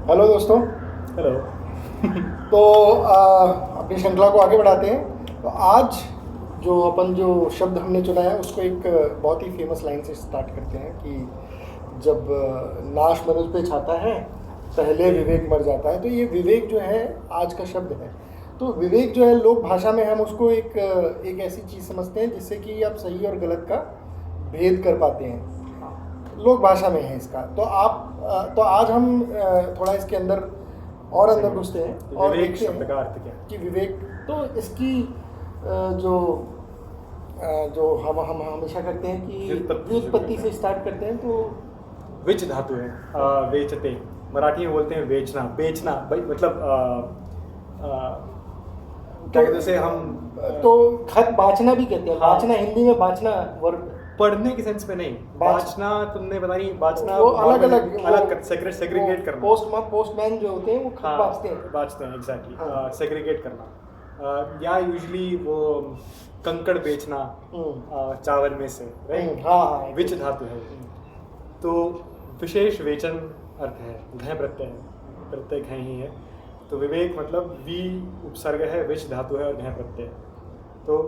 Hello दोस्तों। Hello. तो अपनी श्रृंखला को आगे बढ़ाते हैं। तो आज जो शब्द हमने चुना है उसको एक बहुत ही फेमस लाइन से स्टार्ट करते हैं कि जब नाश मनुष्य पे छाता है पहले विवेक मर जाता है। तो ये विवेक जो है आज का शब्द है। तो विवेक जो है लोक भाषा में हम उसको एक ऐसी चीज़ समझते हैं जिससे कि आप सही और गलत का भेद कर पाते हैं। लोक भाषा में है इसका। तो आज हम थोड़ा इसके अंदर और अंदर घुसते हैं और विवेक देखते शब्द हैं का अर्थ क्या है? कि विवेक तो इसकी जो जो हम हमेशा करते हैं कि व्युत्पत्ति से स्टार्ट करते हैं। तो विच धातु है वेचते, मराठी में बोलते हैं बेचना, बेचना भाई मतलब क्या कहते हैं उसे हम तो खत बाचना भी कहते हैं। हाँ। बाचना हिंदी में बाचना वर्ड पढ़ने की सेंस में नहीं, बाचना तुमने पता नहीं, बाचना वो अलग सेग्रीगेट करना। पोस्टमैन जो होते हैं वो खत बाचते हैं। बाचते हैं एग्जैक्टली, हाँ। सेग्रीगेट करना। या यूजली वो कंकड़ बेचना चावल में से, राइट? हाँ विच धातु है। तो विशेष वेचन अर्थ है, घय प्रत्यय है, प्रत्यय घय ही है। तो विवेक मतलब वी उपसर्ग है, विच धातु है और घय प्रत्यय। तो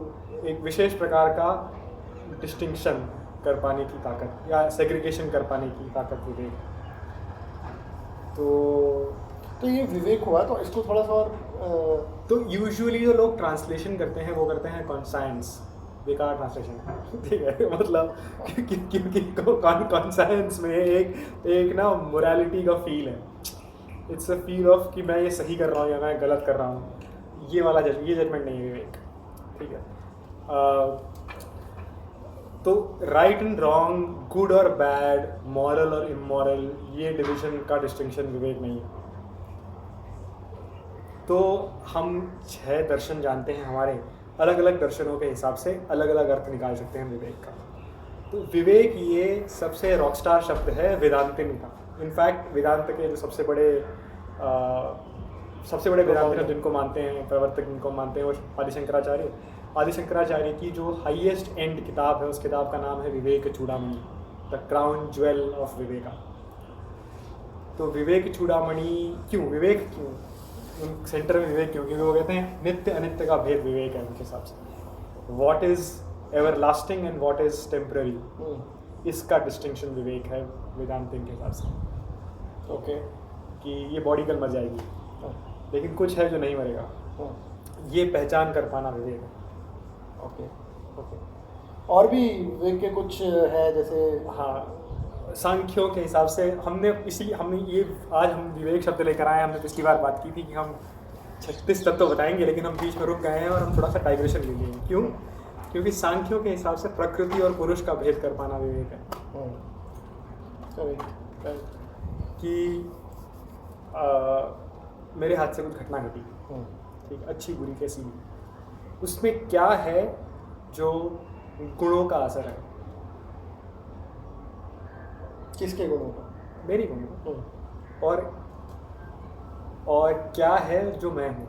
एक विशेष प्रकार का डिस्टिंक्शन कर पाने की ताकत या सेग्रीगेशन कर पाने की ताकत विवेक। तो ये विवेक हुआ। तो इसको थोड़ा सा और तो यूजुअली जो लोग ट्रांसलेशन करते हैं वो करते हैं कॉन्साइंस, बेकार ट्रांसलेशन ठीक है मतलब क्योंकि कॉन्साइंस में एक ना मोरालिटी का फील है। इट्स अ फील ऑफ कि मैं ये सही कर रहा हूँ या मैं गलत कर रहा हूँ। ये वाला ये जजमेंट नहीं है विवेक, ठीक है? तो राइट एंड रॉन्ग, गुड और बैड, मॉरल और इमोरल, ये डिवीजन का डिस्टिंक्शन विवेक नहीं है। तो हम 6 दर्शन जानते हैं, हमारे अलग अलग दर्शनों के हिसाब से अलग अलग अर्थ निकाल सकते हैं विवेक का। तो विवेक ये सबसे रॉकस्टार शब्द है वेदांतिन का। इनफैक्ट वेदांत के जो सबसे बड़े वेदांतिन जिनको मानते हैं, प्रवर्तक जिनको मानते हैं, वो आदिशंकराचार्य। आदिशंकराचार्य की जो हाईएस्ट एंड किताब है उस किताब का नाम है Vivekachudamani, the crown jewel of Viveka. तो विवेक चूड़ामणि क्यों, विवेक क्यों सेंटर में, विवेक क्यों? क्योंकि वो कहते हैं नित्य अनित्य का भेद विवेक है उनके हिसाब से। What is ever lasting and what is temporary, इसका डिस्टिंक्शन विवेक है वेदांतिन के हिसाब से। ओके, कि ये बॉडी कल मर जाएगी लेकिन कुछ है जो नहीं मरेगा, ये पहचान कर पाना विवेक है। ओके। और भी विवेक के कुछ है जैसे हाँ, सांख्यों के हिसाब से हमने ये आज हम विवेक शब्द लेकर आए। हमने पिछली बार बात की थी कि हम 36 तत्व बताएंगे, लेकिन हम बीच में रुक गए हैं और हम थोड़ा सा डाइग्रेशन ले लिए। क्यों? क्योंकि सांख्यों के हिसाब से प्रकृति और पुरुष का भेद कर पाना विवेक है। कि मेरे हाथ से कुछ घटना घटी, ठीक, अच्छी बुरी कैसी भी, उसमें क्या है जो गुणों का असर है। किसके गुणों का? मेरी गुणों। और क्या है जो मैं हूँ।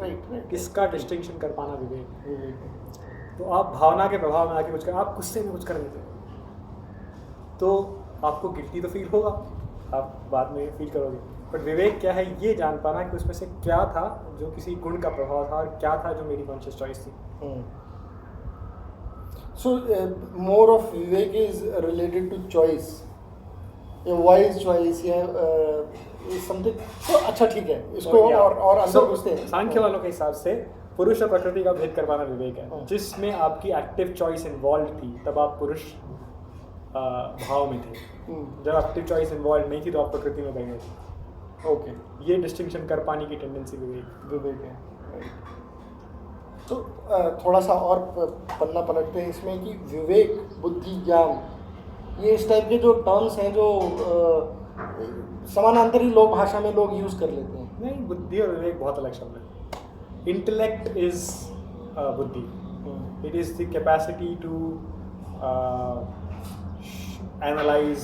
राइट। इसका डिस्टिंक्शन कर पाना विवेक। तो आप भावना के प्रभाव में आके कुछ कर, आप गुस्से में कुछ कर लेते तो आपको गिल्टी तो फील होगा, आप बाद में फील करोगे। बट विवेक क्या है, ये जान पाना कि उसमें से क्या था जो किसी गुण का प्रभाव था और क्या था जो मेरी कॉन्शियस चॉइस थी। So more of vivek is related to choice, wise choice या समथिंग। तो अच्छा ठीक है, इसको और अंदर घुसते हैं। सांख्य वालों के हिसाब से पुरुष और प्रकृति का भेद कर पाना विवेक है। जिसमें आपकी एक्टिव चॉइस इन्वॉल्व थी तब आप पुरुष भाव में थे। जब एक्टिव चॉइस इन्वॉल्व नहीं थी तो आप प्रकृति में बह गए थे। ओके, ये डिस्टिंक्शन कर पाने की टेंडेंसी विवेक है। तो थोड़ा सा और पन्ना पलटते हैं इसमें कि विवेक, बुद्धि, ज्ञान, ये इस टाइप के जो टर्म्स हैं जो समानांतर ही लोक भाषा में लोग यूज़ कर लेते हैं। नहीं, बुद्धि और विवेक बहुत अलग शब्द है। इंटेलेक्ट इज बुद्धि, it is the capacity to analyse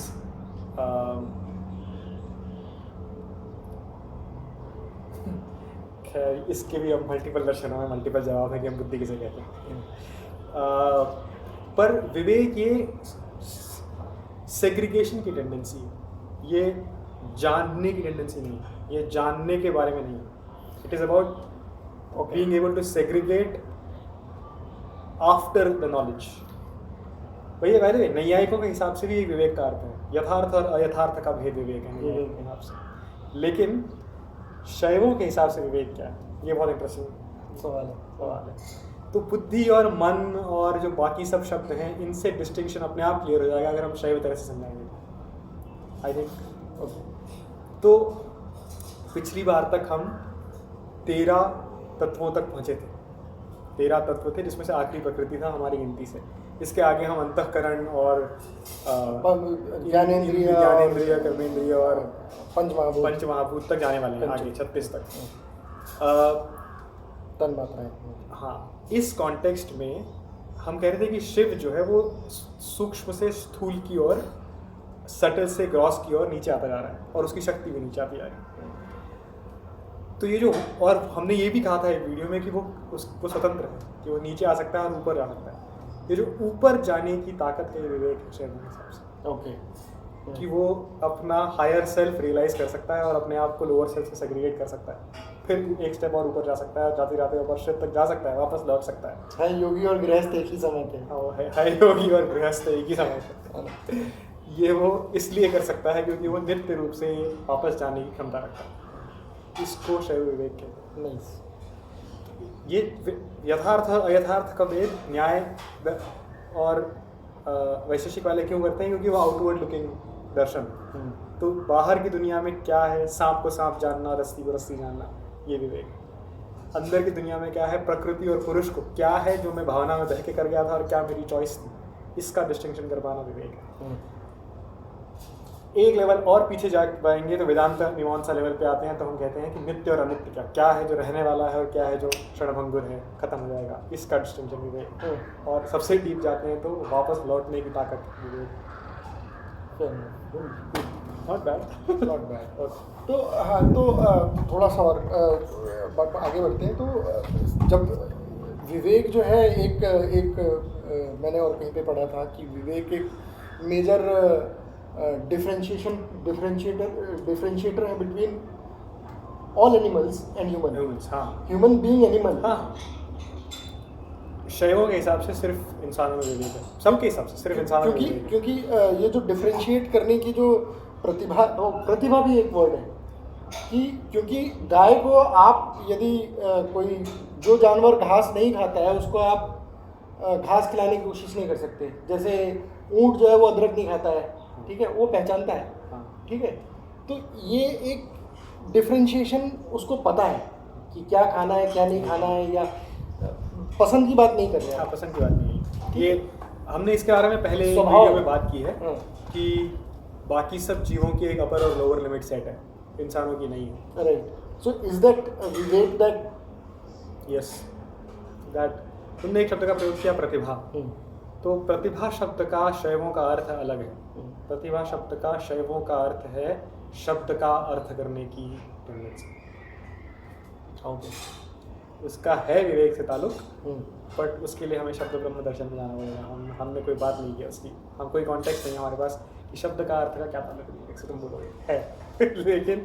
इसके भी अब मल्टीपल दर्शनों में मल्टीपल जवाब है कि हम बुद्धि किसे कहते हैं। पर विवेक ये सेग्रीगेशन की टेंडेंसी है। ये जानने की टेंडेंसी नहीं है, ये जानने के बारे में नहीं है। It is about being able to segregate after the knowledge. भैया बाय द वे नैयायिकों के हिसाब से भी एक विवेक का अर्थ है, यथार्थ और अयथार्थ का भेद विवेक है नैयायिकों के हिसाब से। लेकिन शैवों के हिसाब से विवेक क्या है, ये बहुत इंटरेस्टिंग सवाल है। तो बुद्धि और मन और जो बाकी सब शब्द हैं, इनसे डिस्टिंक्शन अपने आप क्लियर हो जाएगा अगर हम शैव तरह से समझाएंगे, आई थिंक। तो पिछली बार तक हम 13 तत्वों तक पहुँचे थे। 13 तत्व थे जिसमें से आखिरी प्रकृति था हमारी गिनती से। इसके आगे हम अंतःकरण और ज्ञानेंद्रिय, कर्मेंद्रिय और पंचमहाभूत तक जाने वाले हैं, आगे 36 तक। तन मात्राएं। हाँ, इस कॉन्टेक्स्ट में हम कह रहे थे कि शिव जो है वो सूक्ष्म से स्थूल की ओर, सटल से ग्रॉस की ओर नीचे आता जा रहा है और उसकी शक्ति भी नीचे आती जा रही है। तो ये जो, और हमने ये भी कहा था एक वीडियो में कि वो स्वतंत्र है, कि वो नीचे आ सकता है और ऊपर जा सकता है। ये जो ऊपर जाने की ताकत है, ये विवेक है शैव के हिसाब से। ओके, कि वो अपना हायर सेल्फ रियलाइज कर सकता है और अपने आप को लोअर सेल्फ से सेग्रीगेट कर सकता है, फिर एक स्टेप और ऊपर जा सकता है, जाते जाते ऊपर शिव तक जा सकता है, वापस लौट सकता है। है योगी और गृहस्थ एक ही समय पे। है योगी और गृहस्थ एक ही समय पे। ये वो इसलिए कर सकता है क्योंकि वो नित्य रूप से वापस जाने की क्षमता रखता है। इसको शैव विवेक कहते हैं। ये यथार्थ और अयथार्थ का भेद न्याय और वैशेषिक वाले क्यों करते हैं? क्योंकि वो आउटवर्ड लुकिंग दर्शन। तो बाहर की दुनिया में क्या है, सांप को सांप जानना, रस्सी को रस्सी जानना, ये विवेक। अंदर की दुनिया में क्या है, प्रकृति और पुरुष को क्या है जो मैं भावना में बह के कर गया था और क्या मेरी चॉइस थी, इसका डिस्टिंक्शन कर पाना विवेक है। एक लेवल और पीछे जा पाएंगे तो वेदांत मीमांसा लेवल पे आते हैं, तो हम कहते हैं कि नित्य और अनित्य क्या है, जो रहने वाला है और क्या है जो क्षणभंगुर है, खत्म हो जाएगा, इसका डिस्टिंक्शन विवेक। और सबसे डीप जाते हैं तो वापस लौटने की ताकत विवेक। Not bad. तो हाँ, तो थोड़ा सा और आगे बढ़ते हैं। तो जब विवेक जो है एक मैंने और कहीं पे पढ़ा था कि विवेक एक मेजर डिफरेंशिएटर है between all animals and human. Human being animal. शैवों के हिसाब से सिर्फ इंसानों में विवेक है, सबके हिसाब से सिर्फ इंसानों में विवेक है। क्योंकि ये जो डिफरेंशिएट करने की जो प्रतिभा भी एक वर्ड है कि क्योंकि गाय को आप यदि कोई जो जानवर घास नहीं खाता है उसको आप घास खिलाने की कोशिश नहीं कर सकते। जैसे ऊंट जो है वो अदरक नहीं खाता है, ठीक है, वो पहचानता है, ठीक है। तो ये एक डिफरेंशिएशन उसको पता है कि क्या खाना है क्या नहीं खाना है, या पसंद की बात नहीं कर रहे हैं। पसंद की बात नहीं है। ये हमने इसके बारे में पहले वीडियो में बात की है कि बाकी सब जीवों की एक अपर और लोअर लिमिट सेट है, इंसानों की नहीं है। Right. So is that Vivek that? Yes, that. तुमने एक शब्द का प्रयोग किया, प्रतिभा। तो प्रतिभा शब्द का शैवों का अर्थ अलग है। प्रतिभा शब्द का शैवों का अर्थ है शब्द का अर्थ करने की टेंडेंसी। उसका है विवेक से ताल्लुक, बट उसके लिए हमें शब्द ब्रह्म दर्शन में जाना पड़ेगा। हमने कोई बात नहीं की उसकी, हम कोई कॉन्टेक्स्ट नहीं है हमारे पास कि शब्द का अर्थ का क्या ताल्लुक है विवेक से। तुम बोलोगे है लेकिन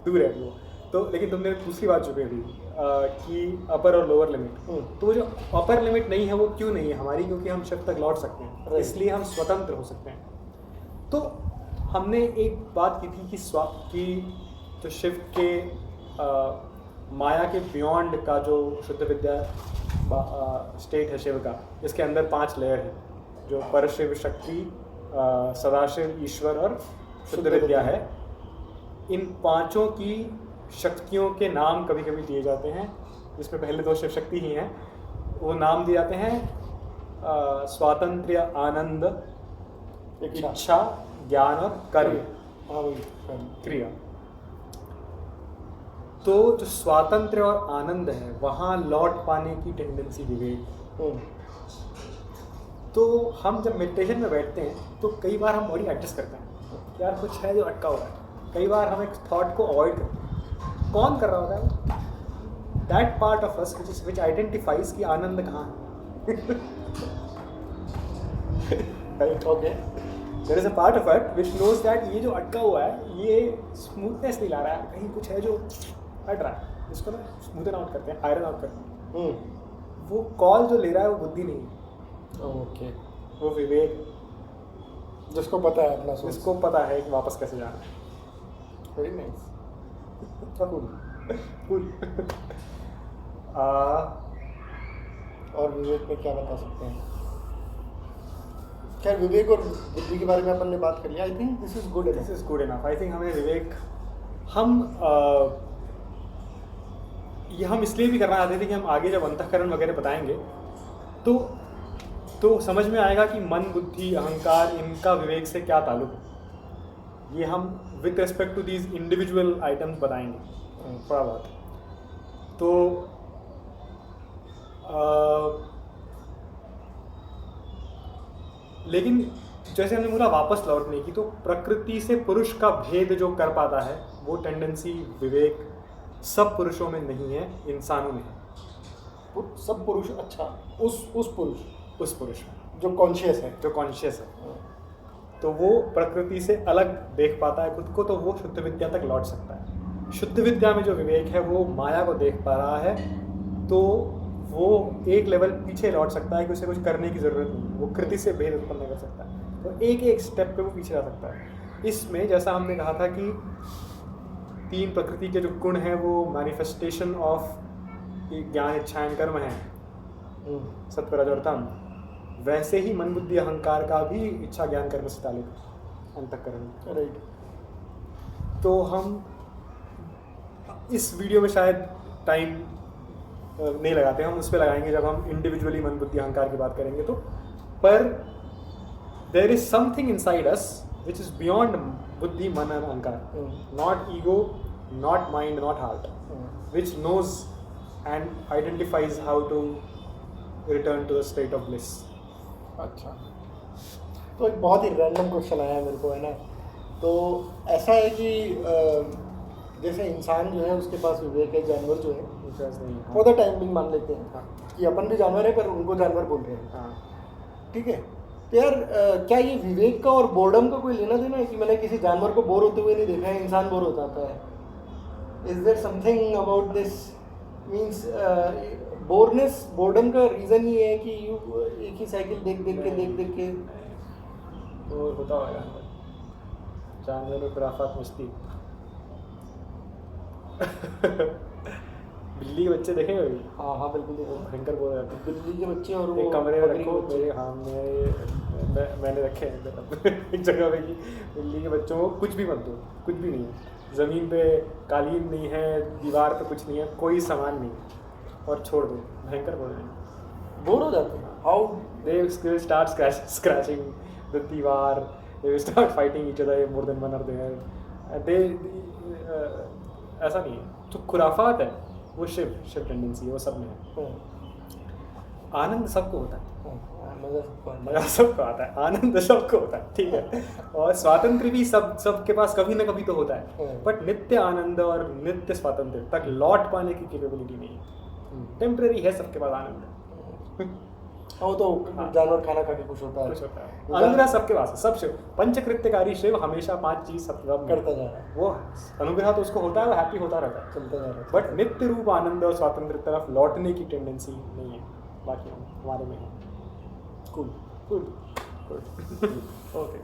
दूर है वो। तो लेकिन तुमने दूसरी बात चुके थी कि अपर और लोअर लिमिट। तो वो जो अपर लिमिट नहीं है वो क्यों नहीं है हमारी? क्योंकि हम शिव तक लौट सकते हैं, इसलिए हम स्वतंत्र हो सकते हैं। तो हमने एक बात की थी कि जो शिव के माया के बियॉन्ड का जो शुद्ध विद्या स्टेट है शिव का, इसके अंदर 5 लेयर है, जो परशिव, शक्ति, सदाशिव, ईश्वर और शुद्ध विद्या है। इन 5 की शक्तियों के नाम कभी कभी दिए जाते हैं, जिसमें पहले 2 शिव शक्ति ही हैं। वो नाम दिए जाते हैं स्वातंत्र्य, आनंद, इच्छा, ज्ञान और क्रिया। तो जो स्वातंत्र्य और आनंद है वहाँ लौट पाने की टेंडेंसी विवेक। तो हम जब मेडिटेशन में बैठते हैं तो कई बार हम बॉडी एडजस्ट करते हैं, यार कुछ है जो अटका हुआ है। कई बार हम एक थॉट को अवॉइड करते हैं। कौन कर रहा होता है? That part of us which identifies कि आनंद कहाँ है। Okay. There is a part of it which knows that ये जो अटका हुआ है ये स्मूथनेस नहीं ला रहा है, कहीं कुछ है जो हट रहा है, इसको ना स्मूथन आउट करते हैं, आयरन आउट करते हैं। वो कॉल जो ले रहा है वो बुद्धि नहीं है, ओके, वो विवेक, जिसको पता है अपना सोच। जिसको पता है कि वापस कैसे जाना है। Very nice. कूल। और विवेक में क्या बता सकते हैं? खैर विवेक और बुद्धि के बारे में अपन ने बात कर लिया। I think this is good this is good enough. I think हमें विवेक हम इसलिए भी करना चाहते थे कि हम आगे जब अंतःकरण वगैरह बताएंगे तो समझ में आएगा कि मन, बुद्धि, अहंकार, इनका विवेक से क्या ताल्लुक है। ये हम with respect to these individual items बताएंगे थोड़ा बहुत। तो लेकिन जैसे हमने बोला वापस लौटने की, तो प्रकृति से पुरुष का भेद जो कर पाता है वो टेंडेंसी विवेक सब पुरुषों में नहीं है, इंसानों में है। सब पुरुष, अच्छा, उस पुरुष में जो कॉन्शियस है, जो कॉन्शियस है, तो वो प्रकृति से अलग देख पाता है खुद को, तो वो शुद्ध विद्या तक लौट सकता है। शुद्ध विद्या में जो विवेक है वो माया को देख पा रहा है, तो वो एक लेवल पीछे लौट सकता है कि उसे कुछ करने की ज़रूरत नहीं, वो कृति से भेद उत्पन्न कर सकता है, तो एक एक स्टेप पे वो पीछे जा सकता है। इसमें जैसा हमने कहा था कि 3 प्रकृति के जो गुण हैं वो मैनिफेस्टेशन ऑफ ज्ञान, इच्छा एंड कर्म है, सत्व, रज और तम, वैसे ही मन, बुद्धि, अहंकार का भी इच्छा, ज्ञान, कर्म से ताल्लुक अंतःकरण। राइट। तो हम इस वीडियो में शायद टाइम नहीं लगाते, हम उस पर लगाएंगे जब हम इंडिविजुअली मन, बुद्धि, अहंकार की बात करेंगे। तो पर there is something inside us which is beyond बुद्धि, मन एंड अहंकार, not ego, not mind, not heart, which knows and identifies how to return to the state of bliss. अच्छा, तो एक बहुत ही रैंडम क्वेश्चन आया है मेरे को, है ना। तो ऐसा है कि जैसे इंसान जो है उसके पास विवेक है, जानवर जो है फॉर द टाइम बिंग मान लेते हैं कि अपन भी जानवर है पर उनको जानवर बोल रहे हैं, ठीक है। तो यार क्या ये विवेक का और बोर्डम का कोई लेना देना है कि मैंने किसी जानवर को बोर होते हुए नहीं देखा है, इंसान बोर हो जाता है? Is there something about this? Means boredom का रीज़न ये है कि एक ही साइकिल देख के तो होता होगा जानवर में खुराफात मस्ती। बिल्ली के बच्चे देखे कभी? हाँ बिल्कुल देखो, भयंकर बोल जाते हैं बिल्ली के बच्चे और एक वो कमरे में बकरी रखो के मेरे, हाँ मैंने रखे हैं एक जगह पे कि बिल्ली के बच्चों को कुछ भी मत दो, कुछ भी नहीं है, ज़मीन पे कालीन नहीं है, दीवार पे कुछ नहीं है, कोई सामान नहीं है, और छोड़ दो, भयंकर बोल रहे हैं, बोर हो जाते हैं। How they start scratching the दीवार, they will start fighting each other, more than one are there, ऐसा नहीं है। तो खुराफात है वो शिव टेंडेंसी है, वो सब में है। आनंद सबको होता है, मजा सबको आता है, आनंद सबको होता है, ठीक है। और स्वातंत्र भी सबके पास कभी ना कभी तो होता है, बट नित्य आनंद और नित्य स्वातंत्र तक लौट पाने की कैपेबिलिटी नहीं है। टेम्परेरी है सबके पास आनंद, वो तो जानवर खाना खा के खुश होता है, अनुग्रह सबके पास है, सब शिव पंचकृत्यकारी शिव हमेशा 5 चीज सब करता जा रहा है, वो अनुग्रह तो उसको होता है, वो हैप्पी होता रहता है, चलता जा रहा है, बट नित्य रूप आनंद और स्वातंत्र तरफ लौटने की टेंडेंसी नहीं है, बाकी हमारे में है। Cool okay.